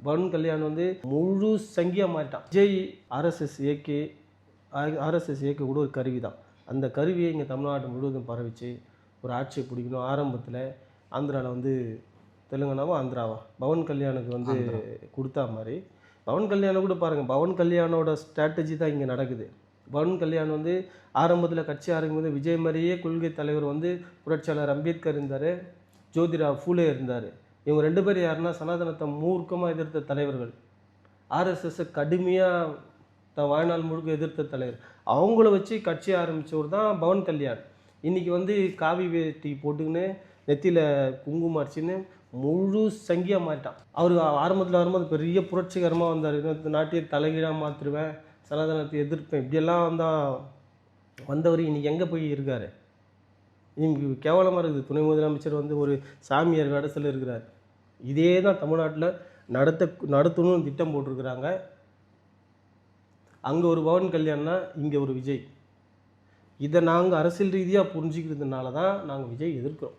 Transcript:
பவன் கல்யாண் வந்து முழு சங்கியாக மாறிட்டான். விஜய் ஆர்எஸ்எஸ் இயக்க கூட ஒரு கருவி தான். அந்த கருவியை இங்கே தமிழ்நாடு முழுவதும் பரவிச்சு ஒரு ஆட்சியை பிடிக்கணும். ஆரம்பத்தில் ஆந்திராவில் வந்து தெலுங்கானாவா ஆந்திராவா பவன் கல்யாணுக்கு வந்து கொடுத்தா மாதிரி பவன் கல்யாணம் கூட பாருங்கள், பவன் கல்யாணோட ஸ்ட்ராட்டஜி தான் இங்கே நடக்குது. பவன் கல்யாண் வந்து ஆரம்பத்தில் கட்சி ஆரம்பிக்கும்போது விஜய் மாதிரியே கொள்கை தலைவர் வந்து புரட்சியாளர் அம்பேத்கர் இருந்தார், ஜோதிராவ் ஃபூலே இருந்தார். இவங்க 2 பேர் யாருன்னா சனாதனத்தை மூர்க்கமாக எதிர்த்த தலைவர்கள், ஆர்எஸ்எஸ்ஸை கடுமையாக தன் வாழ்நாள் முழுக்க எதிர்த்த தலைவர். அவங்கள வச்சு கட்சி ஆரம்பித்தவர் தான் பவன் கல்யாண். இன்றைக்கி வந்து காவி வேட்டி போட்டுக்கின்னு நெத்தியில் குங்குமம் அடிச்சுன்னு முழு சங்கியாக மாறிட்டான். அவர் ஆரம்பத்தில் வரும்போது பெரிய புரட்சிகரமாக வந்தார். இந்த நாட்டையே தலைகீழாக மாற்றிடுவேன், சனாதனத்தை எதிர்ப்பேன், இப்படியெல்லாம் வந்தவர் இன்றைக்கி எங்கே போய் இருக்கார்? இன்னைக்கு கேவலமாக இருக்குது. துணை முதலமைச்சர் வந்து ஒரு சாமியார் வேடத்தில் இருக்கிறார். இதே தான் தமிழ்நாட்டில் நடத்தணும்னு திட்டம் போட்டிருக்கிறாங்க. அங்கே ஒரு பவன் கல்யாண்னா இங்கே ஒரு விஜய். இதை நாங்கள் அரசியல் ரீதியாக புரிஞ்சுக்கிறதுனால தான் நாங்கள் விஜய் எதிர்க்கிறோம்.